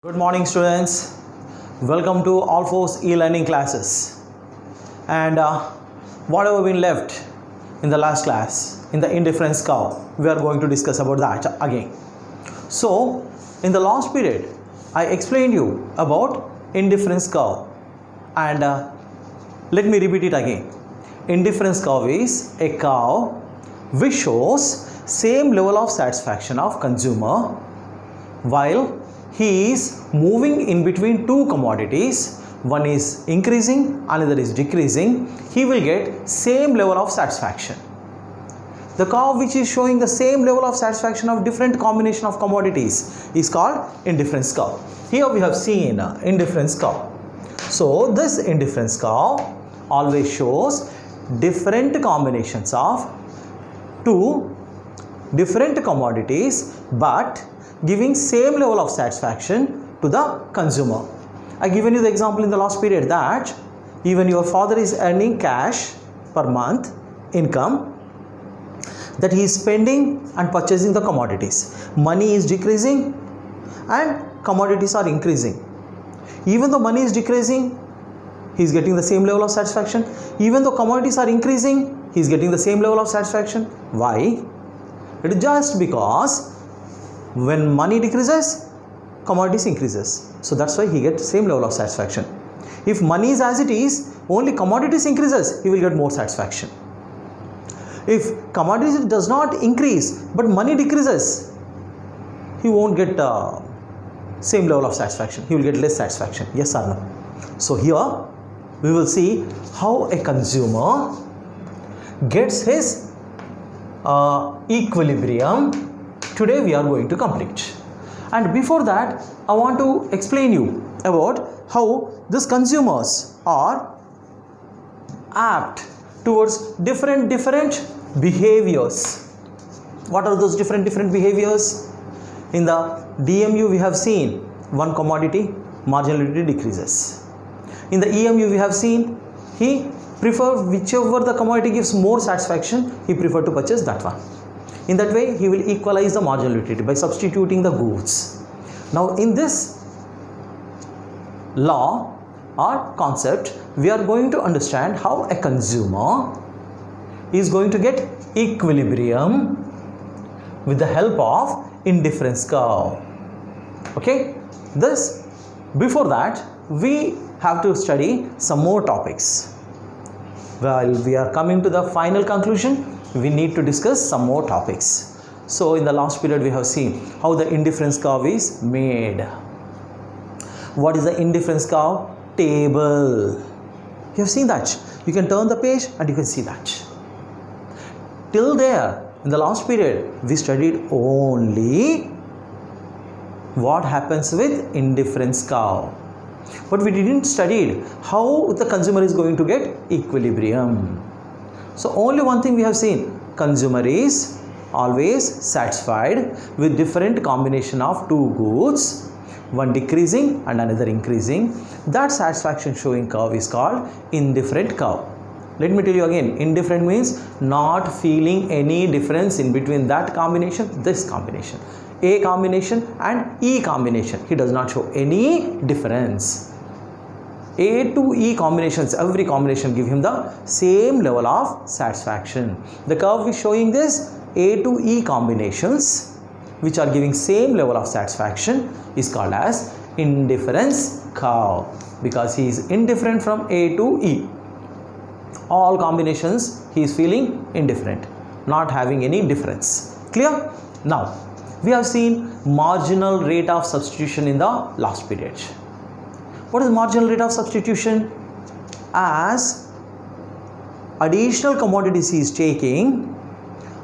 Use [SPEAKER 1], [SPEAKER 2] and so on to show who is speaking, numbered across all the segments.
[SPEAKER 1] Good morning, students. Welcome to All Force e-learning classes. And whatever been left in the last class, in the Indifference Cow, we are going to discuss about that again. So, in the last period, I explained you about Indifference Cow, and let me repeat it again. Indifference cow is a cow which shows same level of satisfaction of consumer while he is moving in between two commodities. One is increasing, another is decreasing. He will get same level of satisfaction. The cow which is showing the same level of satisfaction of different combination of commodities is called indifference cow. Here we have seen indifference cow. So this indifference cow always shows different combinations of two different commodities but giving same level of satisfaction to the consumer. I given you the example in the last period that even your father is earning cash per month income that he is spending and purchasing the commodities. Money is decreasing and commodities are increasing. Even though money is decreasing, he is getting the same level of satisfaction. Even though commodities are increasing, he is getting the same level of satisfaction. Why? It is just because when money decreases, commodities increases. So that's why he gets same level of satisfaction. If money is as it is, only commodities increases, he will get more satisfaction. If commodities does not increase but money decreases, he won't get same level of satisfaction. He will get less satisfaction. Yes or no? So here we will see how a consumer gets his equilibrium. Today we are going to complete. And before that, I want to explain you about how these consumers are apt towards different behaviors. What are those different behaviors? In the DMU we have seen one commodity marginality decreases. In the EMU we have seen he prefer whichever the commodity gives more satisfaction, he prefer to purchase that one. In that way he will equalize the marginality by substituting the goods. Now in this law or concept we are going to understand how a consumer is going to get equilibrium with the help of indifference curve. Okay, this before that we have to study some more topics. While we are coming to the final conclusion, we need to discuss some more topics. So in the last period we have seen how the indifference curve is made. What is the indifference curve table? You have seen that. You can turn the page and you can see that. Till there, in the last period, we studied only what happens with indifference curve. But we didn't study how the consumer is going to get equilibrium. So only one thing we have seen, consumer is always satisfied with different combination of two goods, one decreasing and another increasing. That satisfaction showing curve is called indifferent curve. Let me tell you again, indifferent means not feeling any difference in between that combination, this combination. A combination and E combination. He does not show any difference. A to E combinations, every combination give him the same level of satisfaction. The curve is showing this A to E combinations which are giving same level of satisfaction is called as indifference curve because he is indifferent from A to E. All combinations he is feeling indifferent, not having any difference. Clear? Now we have seen marginal rate of substitution in the last period. What is marginal rate of substitution? As additional commodities he is taking,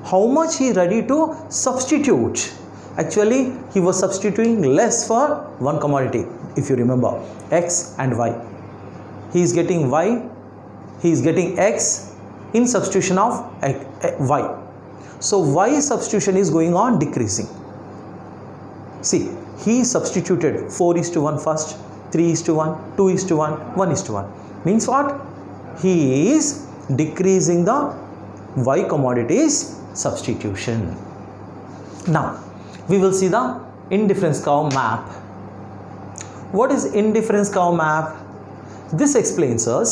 [SPEAKER 1] how much he is ready to substitute. Actually he was substituting less for one commodity. If you remember, X and Y. He is getting Y, he is getting X in substitution of Y. So Y substitution is going on decreasing. See, he substituted 4:1 first, 3:1, 2:1, 1:1. Means what? He is decreasing the Y commodities substitution. Now, we will see the indifference curve map. what is indifference curve map? This explains us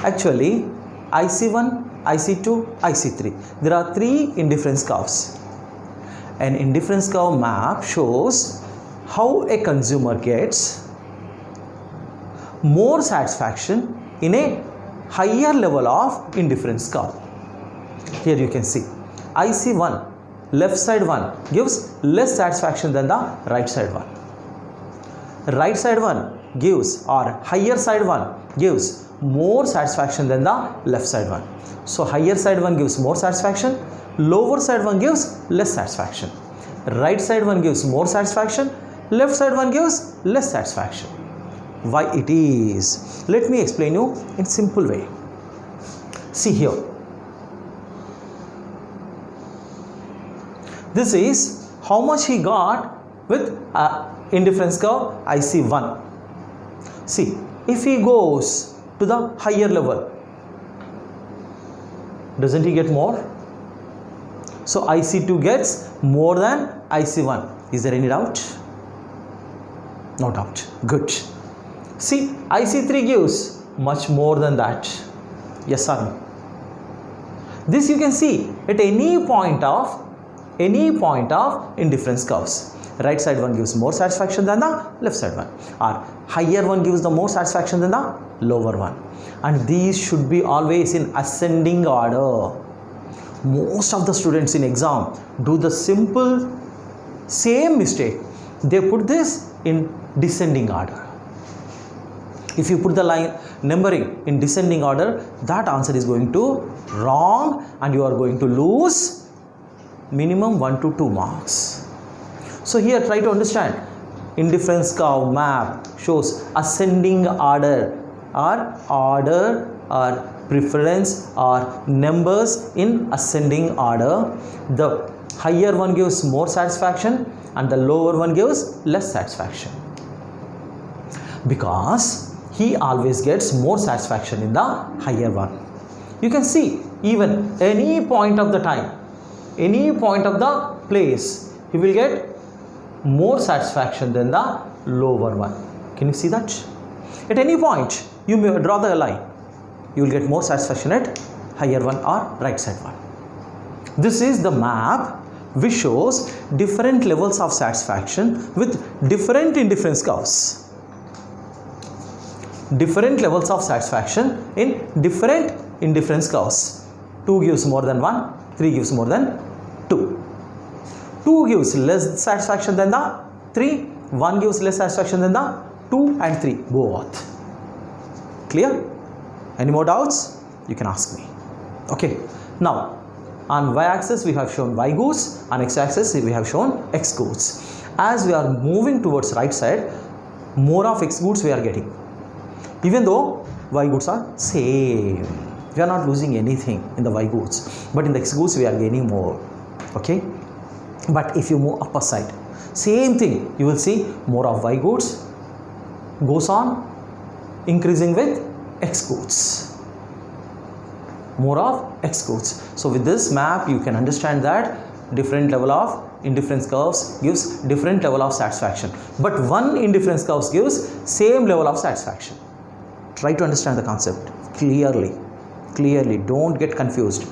[SPEAKER 1] actually IC1, IC2, IC3. There are 3 indifference curves. An indifference curve map shows how a consumer gets more satisfaction in a higher level of indifference curve. Here you can see IC1, left side one gives less satisfaction than the right side one. Right side one gives, or higher side one gives more satisfaction than the left side one. So higher side one gives more satisfaction, lower side one gives less satisfaction. Right side one gives more satisfaction, left side one gives less satisfaction. Why it is? Let me explain you in simple way. See here. This is how much he got with indifference curve IC1. See, if he goes to the higher level, doesn't he get more? So IC2 gets more than IC1. Is there any doubt? No doubt. Good. See, IC3 gives much more than that. Yes or no? This you can see at any point of indifference curves. Right side one gives more satisfaction than the left side one, or higher one gives the more satisfaction than the lower one, and these should be always in ascending order. Most of the students in exam do the simple same mistake. They put this in descending order. If you put the line numbering in descending order, that answer is going to wrong and you are going to lose minimum 1 to 2 marks. So here try to understand. Indifference curve map shows ascending order or preference or numbers in ascending order. The higher one gives more satisfaction and the lower one gives less satisfaction, because he always gets more satisfaction in the higher one. You can see even any point of the time, any point of the place, he will get more satisfaction than the lower one. Can you see that? At any point you may draw the line, you will get more satisfaction at higher one or right side one. This is the map which shows different levels of satisfaction with different indifference curves. Different levels of satisfaction in different indifference curves. 2 gives more than 1, 3 gives more than 2. 2 gives less satisfaction than the 3, 1 gives less satisfaction than the 2 and 3 both. Clear? Any more doubts? You can ask me. Okay. Now on y-axis we have shown y goods, on x-axis we have shown x goods. As we are moving towards right side, more of x goods we are getting. Even though y goods are same, we are not losing anything in the y goods, but in the x goods we are gaining more. Okay. But if you move upper side, same thing, you will see more of y goods goes on increasing with x goods. More of x goods. So with this map you can understand that different level of indifference curves gives different level of satisfaction, but one indifference curves gives same level of satisfaction. Try to understand the concept clearly. Don't get confused.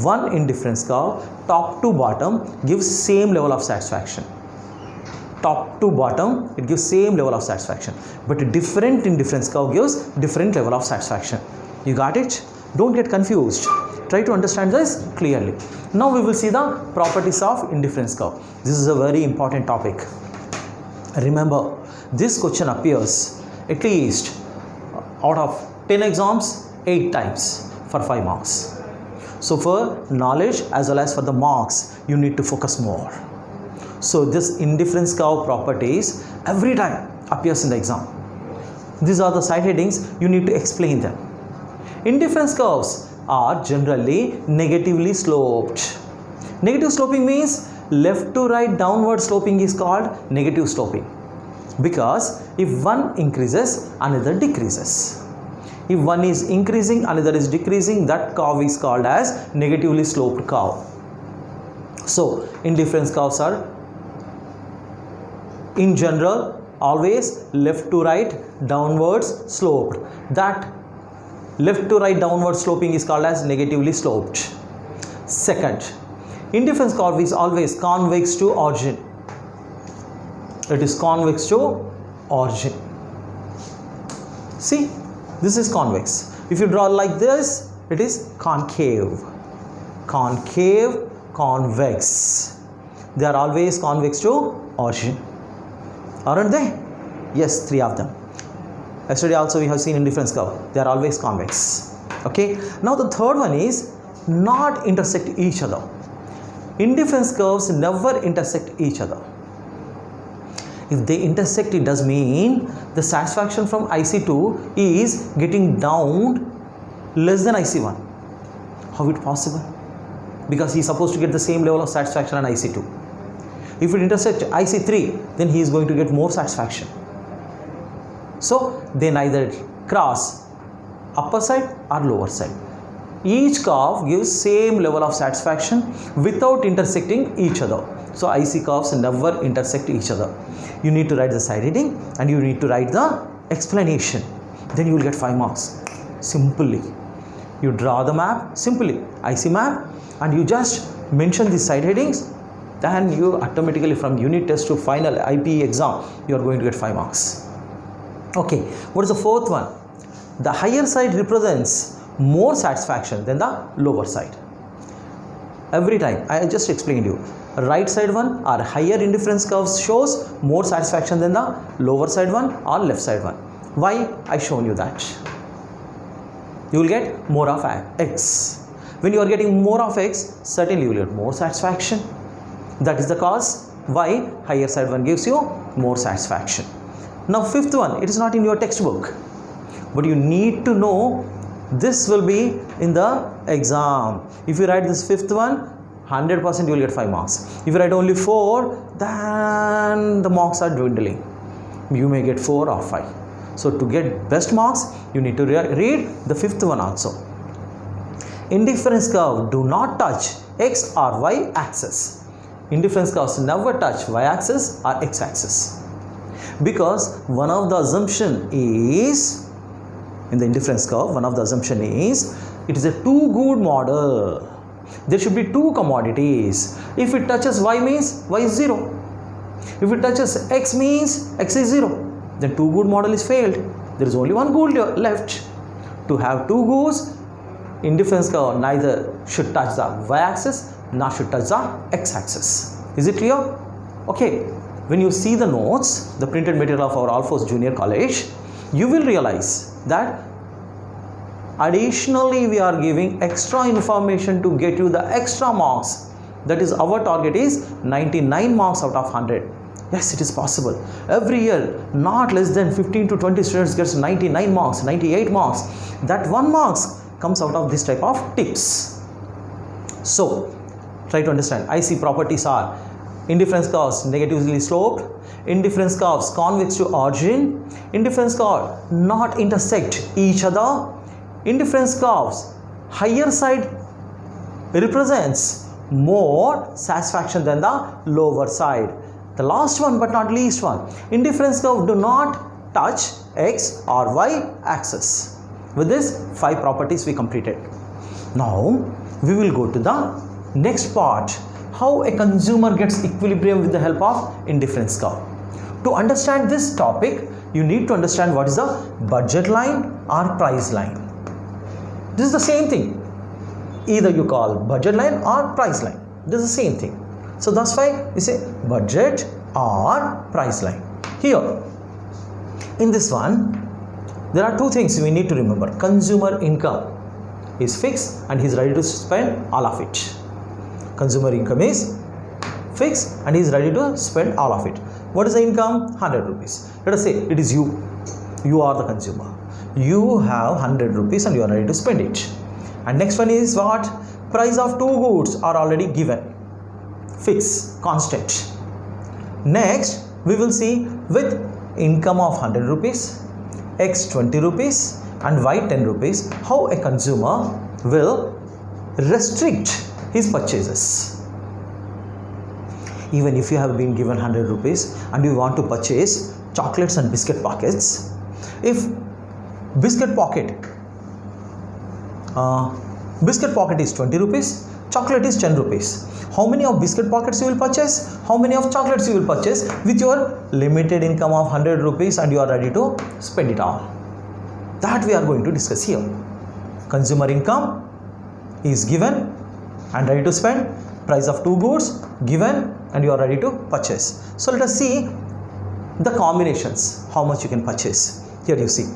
[SPEAKER 1] One indifference curve, top to bottom, gives same level of satisfaction. Top to bottom, it gives same level of satisfaction. But a different indifference curve gives different level of satisfaction. You got it? Don't get confused. Try to understand this clearly. Now we will see the properties of indifference curve. This is a very important topic. Remember, this question appears at least out of 10 exams 8 times for 5 marks. So for knowledge as well as for the marks, you need to focus more. So this indifference curve properties every time appears in the exam. These are the side headings, you need to explain them. Indifference curves are generally negatively sloped. Negative sloping means left to right downward sloping is called negative sloping, because if one increases, another decreases. If one is increasing, another is decreasing, that curve is called as negatively sloped curve. So indifference curves are in general always left to right downwards sloped. That left to right downward sloping is called as negatively sloped. Second, indifference curve is always convex to origin. It is convex to origin. See, this is convex. If you draw like this, it is concave. Concave, convex. They are always convex to origin. Aren't they? Yes, three of them. Yesterday also we have seen indifference curve. They are always convex. Okay. Now the third one is not intersect each other. Indifference curves never intersect each other. If they intersect, it does mean the satisfaction from IC2 is getting down less than IC1. How is it possible? Because he is supposed to get the same level of satisfaction on IC2. If it intersects IC3, then he is going to get more satisfaction. So they neither cross upper side or lower side. Each curve gives same level of satisfaction without intersecting each other. So IC curves never intersect each other. You need to write the side heading and you need to write the explanation. Then you will get 5 marks. Simply. You draw the map, simply IC map, and you just mention the side headings. Then you automatically from unit test to final IPE exam, you are going to get 5 marks. Okay, what is the fourth one? The higher side represents more satisfaction than the lower side. Every time, I just explained you. Right side one or higher indifference curves shows more satisfaction than the lower side one or left side one. Why? I shown you that. You will get more of X. When you are getting more of X, certainly you will get more satisfaction. That is the cause why higher side one gives you more satisfaction. Now fifth one, it is not in your textbook, but you need to know this will be in the exam. If you write this fifth one, 100% you will get 5 marks. If you write only 4, then the marks are dwindling. You may get 4 or 5. So to get best marks, you need to read the fifth one also. Indifference curve do not touch X or Y axis. Indifference curves never touch Y axis or X axis. Because one of the assumption is, in the indifference curve, one of the assumption is, it is a too good model. There should be 2 commodities. If it touches Y means Y is 0. If it touches X means X is 0. Then 2 good model is failed. There is only 1 good left. To have 2 goods, indifference curve neither should touch the Y axis nor should touch the X axis. Is it clear? Okay. When you see the notes, the printed material of our Alphos Junior College, you will realize that additionally we are giving extra information to get you the extra marks. That is, our target is 99 marks out of 100. Yes, it is possible. Every year, not less than 15 to 20 students gets 99 marks, 98 marks. That 1 marks comes out of this type of tips. So, try to understand. IC properties are indifference curves negatively sloped, indifference curves convex to origin, indifference curve not intersect each other, indifference curves higher side represents more satisfaction than the lower side. The last one but not least one, indifference curve do not touch X or Y axis. With this 5 properties we completed. Now we will go to the next part, how a consumer gets equilibrium with the help of indifference curve. To understand this topic, you need to understand what is the budget line or price line. This is the same thing. Either you call budget line or price line. This is the same thing. So that's why we say budget or price line. Here, in this one, there are 2 things we need to remember. Consumer income is fixed and he is ready to spend all of it. Consumer income is fixed and he is ready to spend all of it. What is the income? 100 rupees. Let us say it is you. You are the consumer. You have 100 rupees and you are ready to spend it. And next one is what? Price of 2 goods are already given. Fixed, constant. Next, we will see with income of 100 rupees, X 20 rupees and Y 10 rupees, how a consumer will restrict his purchases. Even if you have been given 100 rupees and you want to purchase chocolates and biscuit packets. If biscuit pocket is 20 rupees, chocolate is 10 rupees. How many of biscuit pockets you will purchase? How many of chocolates you will purchase with your limited income of 100 rupees and you are ready to spend it all? That we are going to discuss here. Consumer income is given and ready to spend. Price of two goods given and you are ready to purchase. So let us see the combinations, how much you can purchase. Here you see.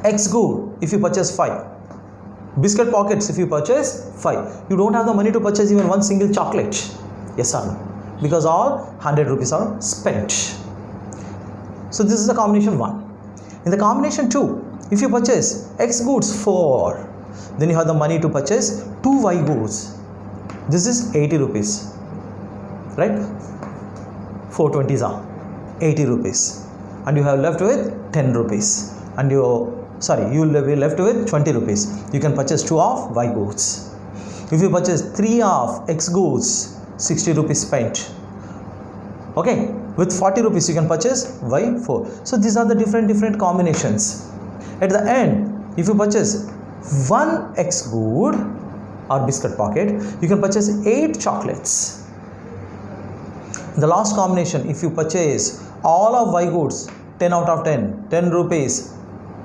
[SPEAKER 1] X good, if you purchase 5. Biscuit pockets, if you purchase 5. You don't have the money to purchase even one single chocolate. Yes or no? Because all 100 rupees are spent. So this is the combination 1. In the combination 2, if you purchase X goods 4, then you have the money to purchase 2 Y goods. This is 80 rupees. Right? 420s are 80 rupees. And you have left with 10 rupees. And you will be left with 20 rupees. You can purchase 2 of Y goods. If you purchase 3 of X goods, 60 rupees spent. Okay, with 40 rupees you can purchase Y4. So these are the different combinations. At the end, if you purchase 1 X good or biscuit pocket, you can purchase 8 chocolates. The last combination, if you purchase all of Y goods, 10 out of 10, 10 rupees,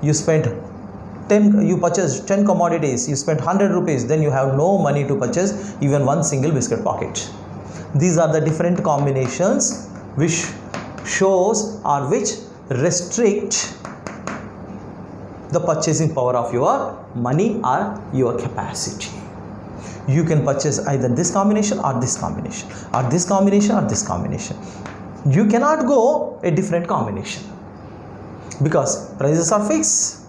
[SPEAKER 1] you purchase 10 commodities, you spent 100 rupees, then you have no money to purchase even one single biscuit pocket. These are the different combinations which shows or which restrict the purchasing power of your money or your capacity. You can purchase either this combination or this combination or this combination or this combination. You cannot go a different combination because prices are fixed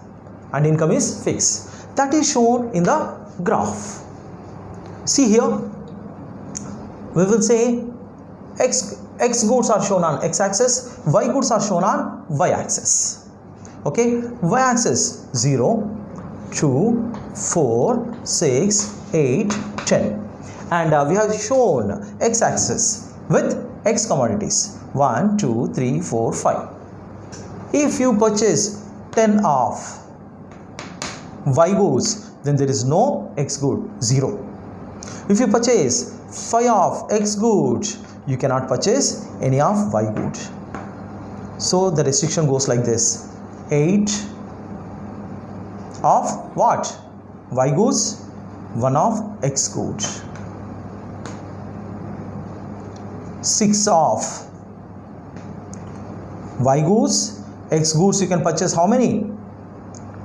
[SPEAKER 1] and income is fixed. That is shown in the graph. See here, we will say X goods are shown on X axis, Y goods are shown on Y axis. Okay, Y axis 0, 2, 4, 6, 8, 10. And we have shown X axis with X commodities 1, 2, 3, 4, 5. If you purchase 10 of Y goods, then there is no X good, 0. If you purchase 5 of X goods, you cannot purchase any of Y good. So the restriction goes like this: 8 of what? Y goods, 1 of X goods. 6 of Y goods, X goods you can purchase how many?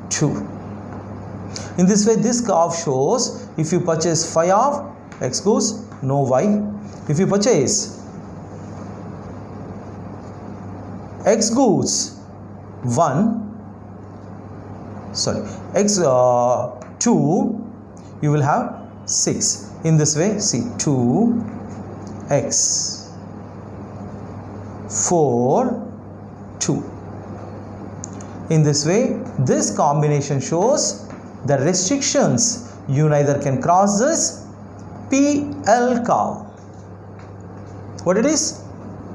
[SPEAKER 1] 2. In this way, this curve shows if you purchase 5 of X goods, no Y. If you purchase X goods, X 2, you will have 6. In this way, see 2, X, 4, 2. In this way, this combination shows the restrictions. You neither can cross this PL curve. What it is?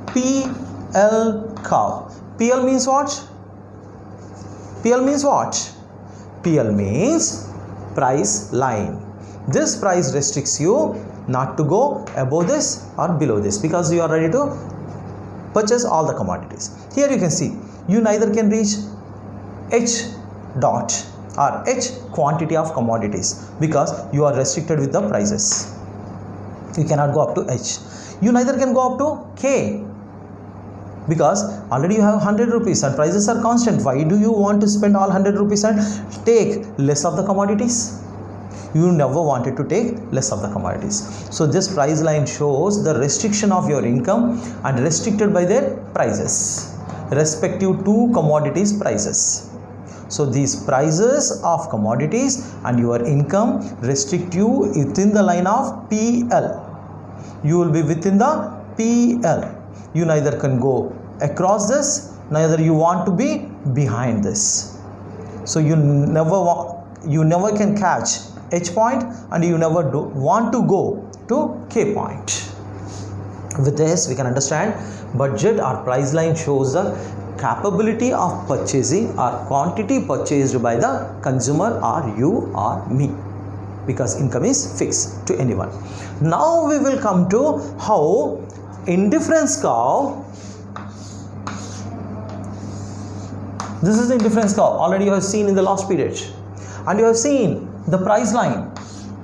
[SPEAKER 1] PL curve. PL means what? PL means what? PL means price line. This price restricts you not to go above this or below this because you are ready to purchase all the commodities. Here you can see you neither can reach H dot or H quantity of commodities because you are restricted with the prices. You cannot go up to H. You neither can go up to K because already you have 100 rupees and prices are constant. Why do you want to spend all 100 rupees and take less of the commodities? You never wanted to take less of the commodities. So this price line shows the restriction of your income and restricted by their prices respective to commodities prices. So these prices of commodities and your income restrict you within the line of PL. You will be within the PL. You neither can go across this, neither you want to be behind this. So you never can catch H point and you never want to go to K point. With this, we can understand budget or price line shows the capability of purchasing or quantity purchased by the consumer or you or me, because income is fixed to anyone. Now we will come to how indifference curve. This is the indifference curve. Already you have seen in the last period, and you have seen the price line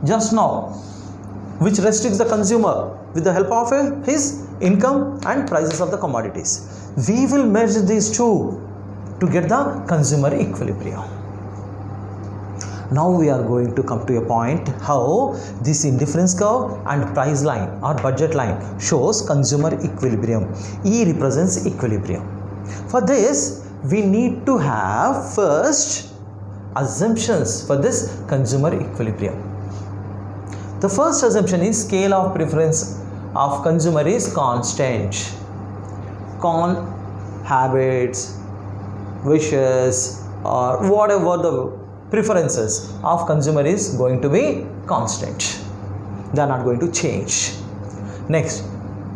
[SPEAKER 1] just now, which restricts the consumer with the help of his income and prices of the commodities. We will merge these two to get the consumer equilibrium. Now we are going to come to a point how this indifference curve and price line or budget line shows consumer equilibrium. E represents equilibrium. For this, we need to have first assumptions for this consumer equilibrium. The first assumption is scale of preference of consumer is constant. Habits, wishes, or whatever the preferences of consumer is going to be constant. They are not going to change. Next,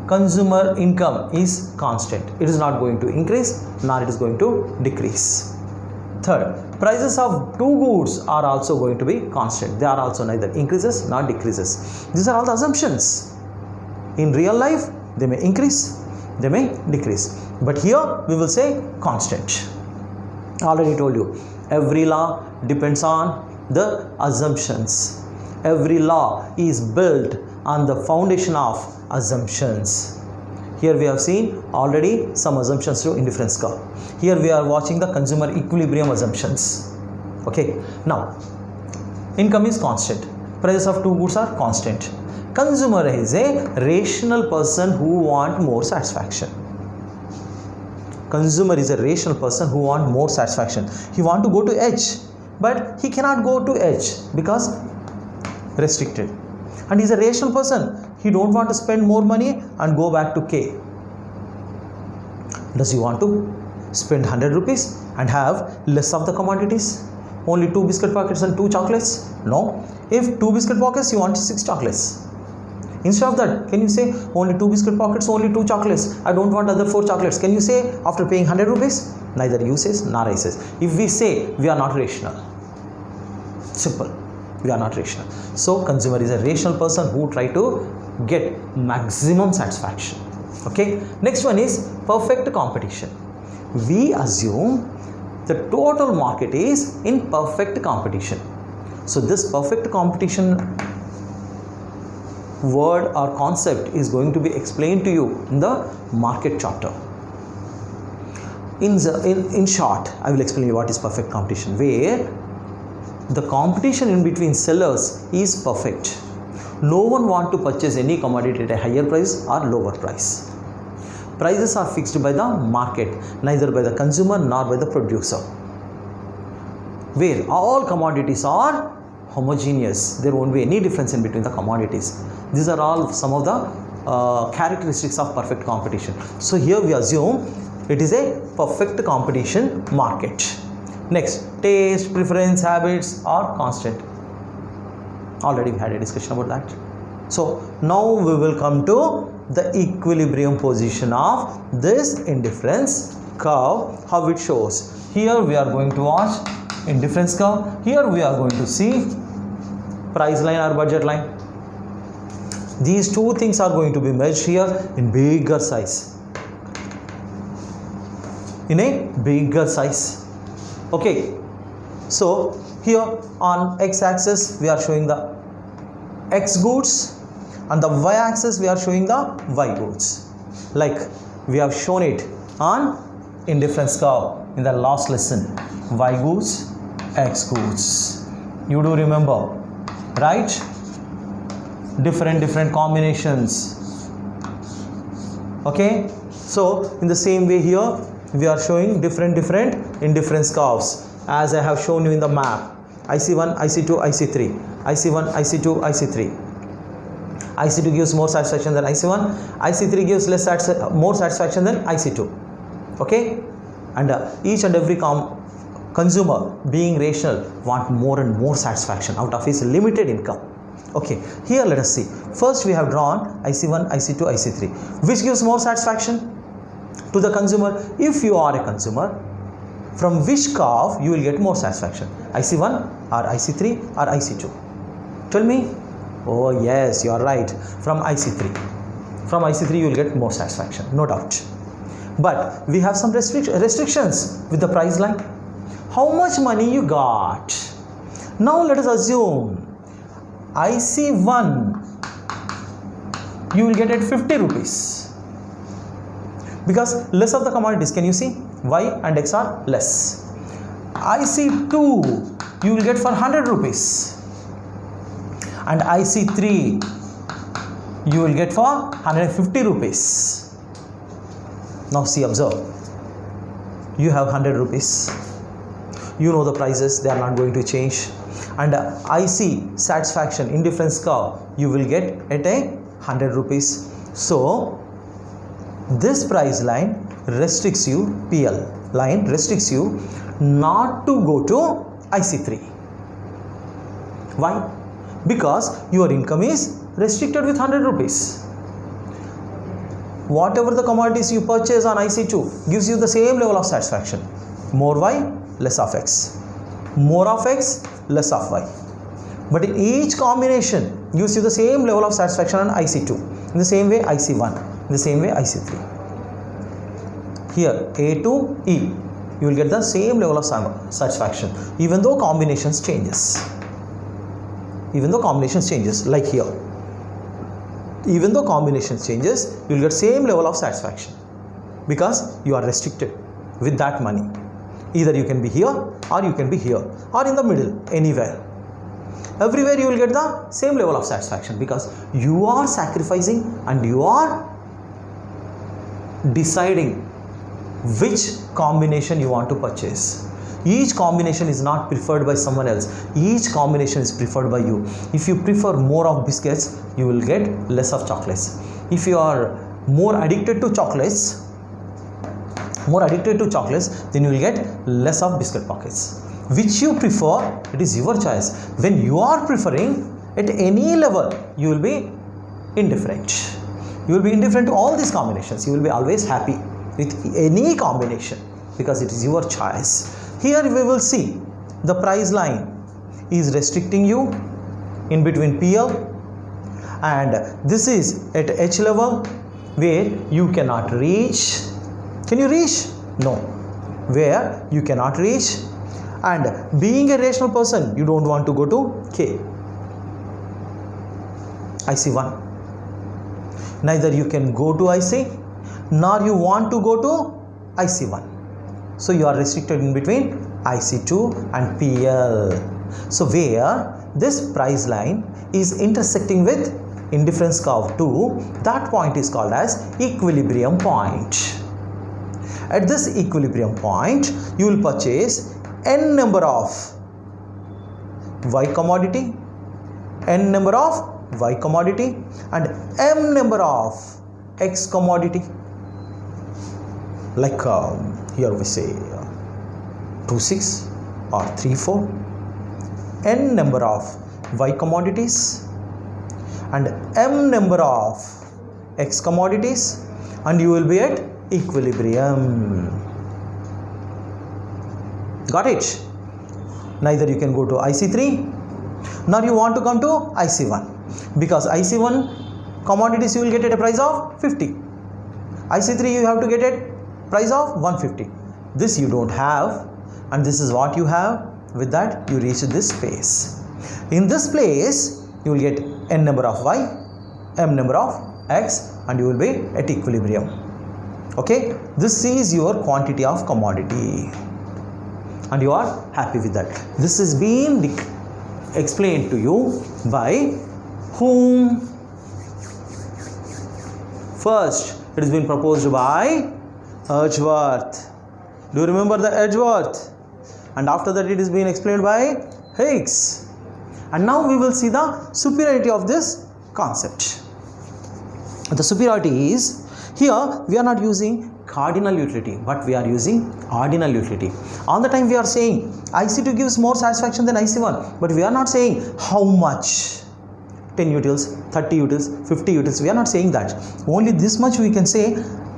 [SPEAKER 1] consumer income is constant. It is not going to increase nor it is going to decrease. Third, prices of two goods are also going to be constant. They are also neither increases nor decreases. These are all the assumptions. In real life, they may increase, they may decrease. But here we will say constant. I already told you, every law depends on the assumptions. Every law is built on the foundation of assumptions. Here we have seen already some assumptions to indifference curve. Here we are watching the consumer equilibrium assumptions. Okay, now income is constant, prices of two goods are constant. Consumer is a rational person who wants more satisfaction. Consumer is a rational person who wants more satisfaction. He wants to go to H, but he cannot go to H because restricted. And he is a rational person. He don't want to spend more money and go back to K. Does he want to spend 100 rupees and have less of the commodities? Only 2 biscuit packets and 2 chocolates? No. If 2 biscuit packets, you want 6 chocolates. Instead of that, can you say only 2 biscuit packets, only 2 chocolates? I don't want other 4 chocolates. Can you say after paying 100 rupees? Neither you says nor I says. If we say, we are not rational. Simple. We are not rational. So consumer is a rational person who try to get maximum satisfaction. Okay. Next one is perfect competition. We assume the total market is in perfect competition. So this perfect competition word or concept is going to be explained to you in the market chapter. In short, I will explain you what is perfect competition, where the competition in between sellers is perfect. No one wants to purchase any commodity at a higher price or lower price. Prices are fixed by the market, neither by the consumer nor by the producer, where all commodities are homogeneous. There won't be any difference in between the commodities. These are all some of the characteristics of perfect competition. So here we assume it is a perfect competition market. Next, taste, preference, habits are constant. Already we had a discussion about that. So now we will come to the equilibrium position of this indifference curve, how it shows. Here we are going to watch indifference curve. Here we are going to see price line or budget line. These two things are going to be merged here in bigger size. In a bigger size. Okay. So here on x-axis we are showing the x goods, and the y-axis we are showing the y goods, like we have shown it on indifference curve in the last lesson. Y goods, x goods. You do remember, right? Different combinations. Okay. So in the same way here we are showing different indifference curves, as I have shown you in the map. IC1, IC2, IC3, IC1, IC2, IC3. IC2 gives more satisfaction than IC1. IC3 gives more satisfaction than IC2. Okay. And each and every consumer, being rational, want more and more satisfaction out of his limited income. Okay, here let us see. First we have drawn IC1, IC2, IC3. Which gives more satisfaction to the consumer? If you are a consumer, from which curve you will get more satisfaction? IC1 or IC3 or IC2? Tell me. Oh yes, you are right. From IC3. From IC3 you will get more satisfaction, no doubt. But we have some restrictions with the price line. How much money you got? Now let us assume IC1 you will get at 50 rupees because less of the commodities. Can you see? Y and X are less. IC2 you will get for 100 rupees and IC3 you will get for 150 rupees. Now see, observe. You have 100 rupees. You know the prices, they are not going to change. And IC satisfaction, indifference curve, you will get at a 100 rupees. So this price line restricts you, PL line restricts you not to go to IC3. Why? Because your income is restricted with 100 rupees. Whatever the commodities you purchase on IC2 gives you the same level of satisfaction. More Y, less of X. More of X, less of Y. But in each combination gives you the same level of satisfaction on IC2. In the same way IC1, in the same way IC3. Here A to E, you will get the same level of satisfaction even though combinations changes. Even though combinations changes, like here. Even though combinations changes, you will get same level of satisfaction because you are restricted with that money. Either you can be here or you can be here or in the middle, anywhere. Everywhere you will get the same level of satisfaction because you are sacrificing and you are deciding which combination you want to purchase. Each combination is not preferred by someone else. Each combination is preferred by you. If you prefer more of biscuits, you will get less of chocolates. If you are more addicted to chocolates, then you will get less of biscuit pockets. Which you prefer, it is your choice. When you are preferring at any level, you will be indifferent. You will be indifferent to all these combinations. You will be always happy with any combination because it is your choice. Here we will see the price line is restricting you in between PL, and this is at H level where you cannot reach. Can you reach? No. Where you cannot reach, and being a rational person, you don't want to go to K. IC1. Neither you can go to IC nor you want to go to IC1. So you are restricted in between IC2 and PL. So where this price line is intersecting with indifference curve 2, that point is called as equilibrium point. At this equilibrium point, you will purchase n number of Y commodity, n number of Y commodity and m number of X commodity. Like here we say 26 or 34, n number of Y commodities and m number of X commodities, and you will be at equilibrium. Got it? Neither you can go to IC3 nor you want to come to IC1 because IC1 commodities you will get at a price of 50. IC3 you have to get at price of 150. This you don't have, and this is what you have. With that you reach this space. In this place you will get n number of Y, m number of X, and you will be at equilibrium. Okay, this is your quantity of commodity and you are happy with that. This is being explained to you by whom? First, it has been proposed by Edgeworth. Do you remember the Edgeworth? And after that it is being explained by Higgs. And now we will see the superiority of this concept. The superiority is, here we are not using cardinal utility, but we are using ordinal utility. All the time we are saying IC2 gives more satisfaction than IC1, but we are not saying how much. 10 utils, 30 utils, 50 utils. We are not saying that. Only this much we can say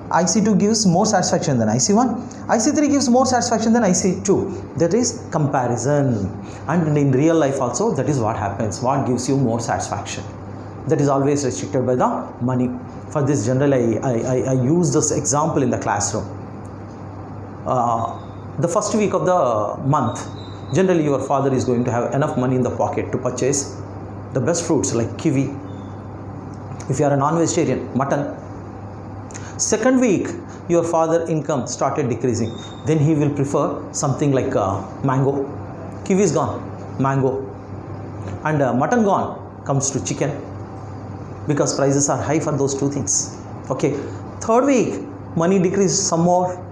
[SPEAKER 1] IC2 gives more satisfaction than IC1. IC3 gives more satisfaction than IC2. That is comparison. And in real life also, that is what happens. What gives you more satisfaction? That is always restricted by the money. For this, generally, I use this example in the classroom. The first week of the month, generally your father is going to have enough money in the pocket to purchase the best fruits like kiwi. If you are a non-vegetarian, mutton. Second week, your father income started decreasing. Then he will prefer something like mango. Kiwi is gone, mango. And mutton gone, comes to chicken. Because prices are high for those two things. Okay. Third week, money decreases some more.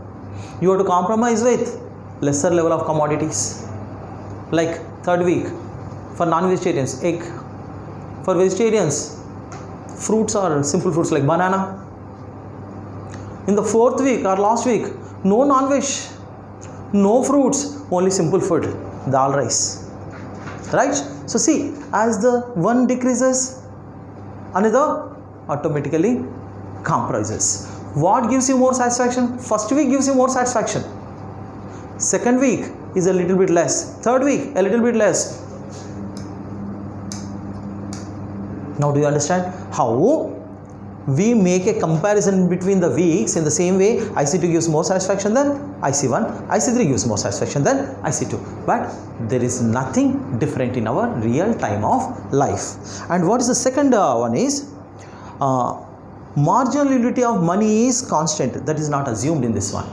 [SPEAKER 1] You have to compromise with lesser level of commodities. Like third week, for non-vegetarians, egg. For vegetarians, fruits are simple fruits like banana. In the fourth week or last week, no non-veg, no fruits, only simple food, dal rice. Right? So see, as the one decreases, another automatically comprises. What gives you more satisfaction? First week gives you more satisfaction. Second week is a little bit less. Third week, a little bit less. Now do you understand how we make a comparison between the weeks? In the same way, IC2 gives more satisfaction than IC1, IC3 gives more satisfaction than IC2. But there is nothing different in our real time of life. And what is the second one is, marginal utility of money is constant. That is not assumed in this one.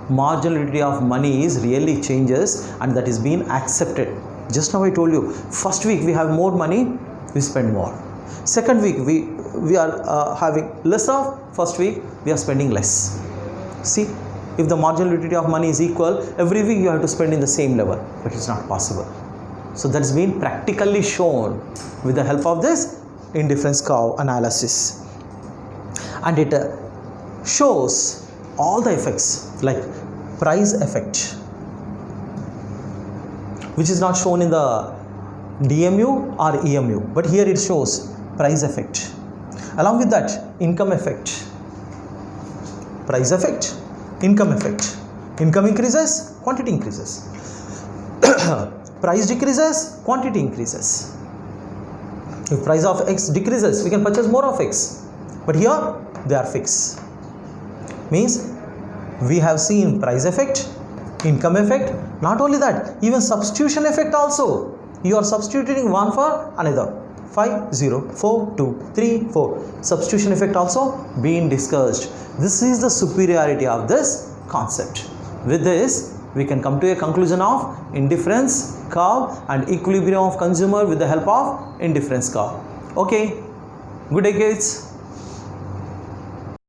[SPEAKER 1] Marginal utility of money is really changes, and that is being accepted. Just now I told you, first week we have more money, we spend more. Second week we are having less of. First week we are spending less. See, if the marginal utility of money is equal, every week you have to spend in the same level, but it's not possible. So that's been practically shown with the help of this indifference curve analysis, and it shows all the effects like price effect, which is not shown in the DMU or EMU, but here it shows price effect. Along with that, income effect, price effect, income effect. Income increases, quantity increases. Price decreases, quantity increases. If price of X decreases, we can purchase more of X. But here, they are fixed. Means, we have seen price effect, income effect. Not only that, even substitution effect also. You are substituting one for another. 5, 0, 4, 2, 3, 4. Substitution effect also being discussed. This is the superiority of this concept. With this, we can come to a conclusion of indifference curve and equilibrium of consumer with the help of indifference curve. Okay. Good day, kids.